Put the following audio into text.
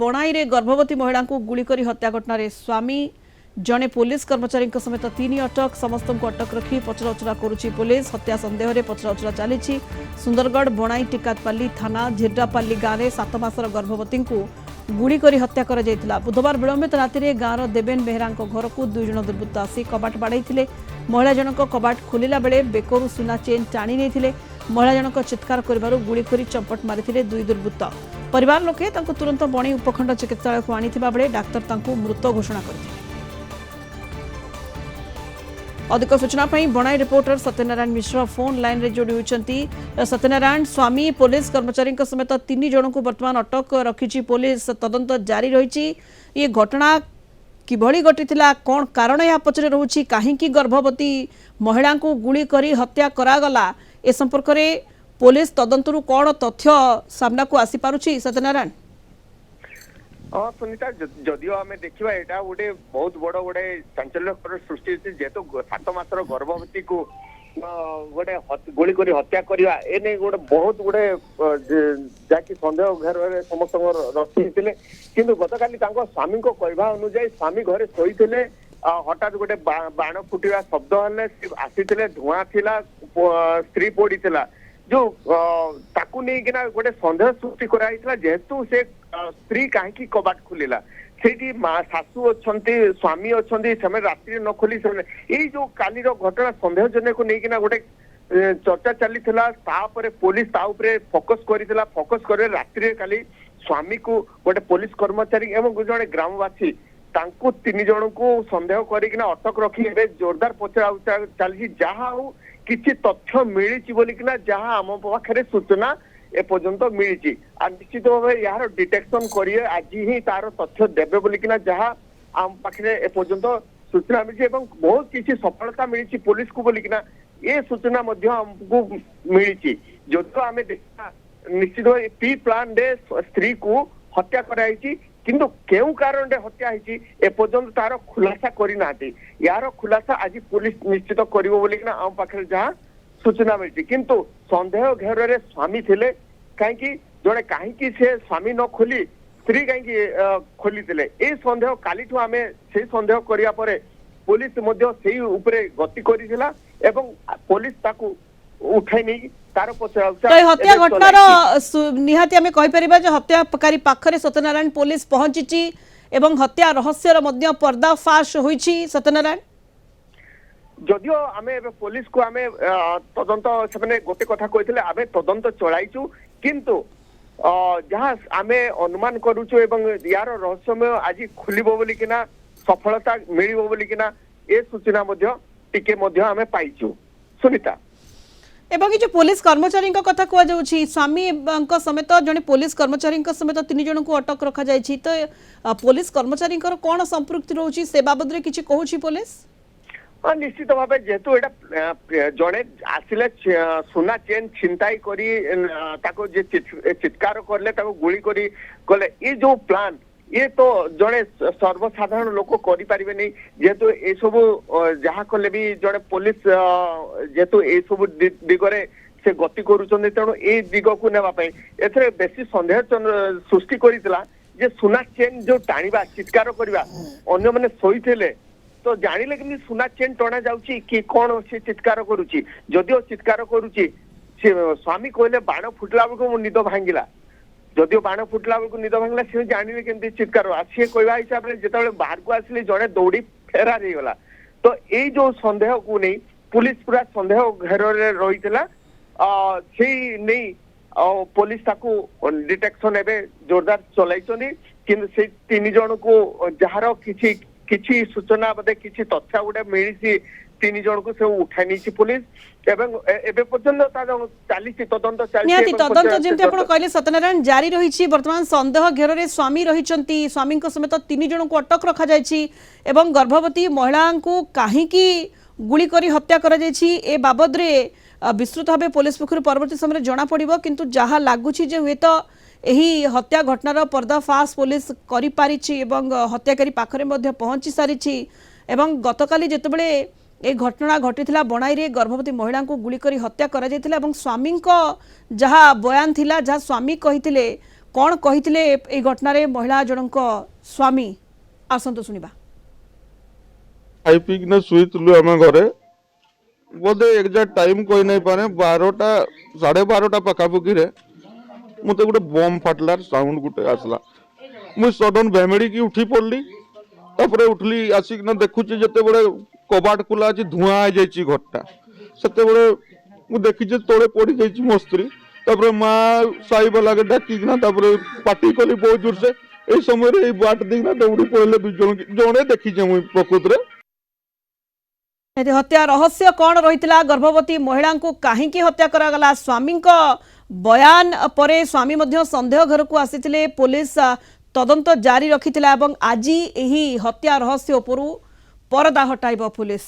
बणाई रे गर्भवती महिला को गुली करी हत्या घटना रे स्वामी जड़े पुलिस कर्मचारी समेत 3 अटक समस्त को अटक रखी पचराउचरा करुच्ची पुलिस हत्या संदेह रे पचराउचरा चली सुंदरगढ़ बणाई टिकातपाली थाना झिर्डापाली गाँव में 7 मासर गर्भवती को गुली करी हत्या कर जायतिला। बुधवार विलंबित राति गाँव देवेन बेहरा घर को 2 जन दुर्बृत्त आसी कबाट बाड़ाई महिला जनक कबाट खोलिला बेले बेकरू सुना चेन टाणी नहीं महिला जनक चित्कार कर गुली करी चंपट मारी 2 दुर्बृत्त परिवार लोके तुरंत बणी उपखंड चिकित्सालय को आनिथिबा बेले डाक्तर मृत घोषणा करथिले। अधिक सूचना बणाई रिपोर्टर सत्यनारायण मिश्र फोन लाइन रे जोड़ी होती। सत्यनारायण, स्वामी पुलिस कर्मचारी समेत 3 जन को वर्तमान अटक रखी पुलिस तदंत जारी रही। ये घटना किभली घटीथिला, कौन कारण या पचरे रहुछि, काहेकि गर्भवती महिला को गुली करी हत्या करागला, ए संपर्क में पुलिस तदंतरु कौन तथ्य सामना को आसी पारुछि? सत्यनारायण हाँ सुनीता, जदियो आम देखा यहाँ गोटे बहुत बड़ गोटे चांचल्यकर सृष्टि जेहेतु 7 मासर गर्भवती को गोटे गोली कर हत्या करवा एने गोटे बहुत गोटे जहाँकि सन्देह घेर समस्त रखी किंतु गतकाली स्वामी को कहवा अनुजाई स्वामी घरे शोते हठात गोटे बाण फुटा शब्द हेले आसी धुआं थिला स्त्री पड़ी जो ताकू नहीं गोटे सन्देह सृष्टि कराइला जेहेतु से स्त्री कहीं कबाट खोलिला से माँ शाशु अच्छा स्वामी अच्छा से रात्रि न खोली यही जो काली घटना सन्देह जन को लेकिन गोटे चर्चा चली पुलिस फोकस करा फोकस कर रात्रि काली स्वामी को गोटे पुलिस कर्मचारी एवं जड़े ग्रामवासी 3 जन को सन्देह करना अटक रखी जोरदार पचरा चली जहा हो किसी तथ्य मिली बोलिकिना जहाँ आम पाखे सूचना एपर्यंत मिली निश्चित भाव यार डिटेक्शन करिए आज ही तार तथ्य देवे बोलिकिना जहाँ आम पाखे एपर्यंत सूचना मिली बहुत किसी सफलता मिली पुलिस को बोलिकिना ये सूचना आमको मिली जो आम देखा निश्चित भाव प्री प्लान डे स्त्री को हत्या कराई किंतु केउ कारण रे हत्या होती एपर्यंत तार खुलासा करना यार खुलासा आज पुलिस निश्चित करिवो बोली ना आम पाखे जहाँ सूचना मिली किंतु सन्देह घेर रे स्वामी थिले कहीं जड़े कहीं से स्वामी न खोली स्त्री कहीं खोली ए सन्देह काली आम से सन्देह करिया परे पुलिस से गति करिथिला एवं पुलिस ताकू उठाई नहीं तार तो हत्या घटनार निहाती आम कहीपर जो हत्याकारी पाखरे सत्यनारायण पुलिस पहुंची एवं हत्या रहस्यर पर्दाफाश होइछि। सत्यनारायण, जदियो आम पुलिस को आम तदंत से गोटे कथा कहते आम तदंत चलाइचु किंतु जहाँ आम अनुमान करुचु एवं यार रहस्यमय आज खुलिबो बोलिकिना सफलता मिलिबो बोलिकिना ए सूचना टिके आम पाइचु। सुनीता, एवं जो पुलिस कर्मचारी कथा कहुच्छी स्वामी समेत जड़े पुलिस कर्मचारी समेत 3 जन को अटक रखा जायछि, तो पुलिस कर्मचारी कौन संपृक्ति रोची से बाबद किछि कहूछि पुलिस? हाँ निश्चित भाव जेहेतु यहाँ जड़े आसिले सुना चेन छिनताई करी चित्कार करले गुली करी गले ये जो प्लान ये तो जड़े सर्वसाधारण लोक करि परिबे नहीं जेहेतु ये सब जहाँ कले भी जड़े पुलिस जेहेतु ये सब दिगरे से गति करुचंदी तेणु ए दिग को नेबापई एथरे बेसी सन्देह सृष्टि करितला जे सुना चेन जो टाणीबा चित्कार करबा अन्य माने सोईथिले तो जानिले कि सुना चेन टणा जाउची कि कौन से चित्कार करुची जदिओ चित्कार करुची से स्वामी कहले बाण फुटला बेलको मो निद भांगिला जदिओ बाण फुटला बेलको निद भांगिला से जानिले केमती चित्कार सी कहवा हिसाब से जिते बाहर को आसिले जड़े दौड़ी फेरार हो गला तो ये जो सन्देह को नहीं पुलिस पूरा सन्देह घेर रही से नहीं पुलिस ताकू डिटेक्शन एवं जोरदार चलाई किंतु से 3 जन को जार किसी सूचना बोधे किसी तथ्य गोटे मिली 3 जन को से उठाई नहीं पुलिस एवं एबे पर्यंत चली तदंत तदंत जमी आप कहले सत्यनारायण जारी रही बर्तमान सन्देह घेर में स्वामी रही स्वामी समेत 3 जन को अटक रखा जायछि एवं गर्भवती महिला को कहीं गुली करी हत्या करा जायछि ए बाबद रे विस्तृत भाव पुलिस पक्ष परवर्ती समय जना पड़िबो किंतु जहाँ लगुच हुए तो यही हत्या घटनार पर्दाफाश पुलिस करि पारिछि एवं हत्याकारी पाखरे मध्य पहुंची सारिछि एवं गतकाली जेतेबेले ए घटना घटीथिला बणाई रे गर्भवती महिला को गुली करी हत्या करा जायथिला एवं स्वामी को जहाँ बयान थिला जहाँ स्वामी कहिथिले कौन कही ए घटना महिला जनक स्वामी आसतु शुणा खाई पीकिना शुईलु आम घरे बोधे एक्जाक्ट टाइम कही नहीं पारे 12टा 12:30 पाखापाखि मत गोटे बम फाटलार साउंड गोटे आसला मुझ सडन भैमेड़ी की उठी पड़ली तापर उठली आसिक देखुची जिते बड़े कबाट खुला अच्छी धुआं आ जाइए घरटा से देखी तले पड़ जा मो स्त्री तापर माँ साई वाला के डाकिना पार्टी कली बहुत जोर से यही समय बाट देखना दौड़ी पड़े दुज जड़े देखीचे मुझे प्रकृत हत्या रहस्य कौन रही गर्भवती महिला को कहीं हत्या करागला स्वामी बयान परे स्वामी मध्य संदेह घर को आसी पुलिस तदंत जारी रखिथिला एवं आज यही हत्या रहस्य उपरू परदा हटाइब पुलिस।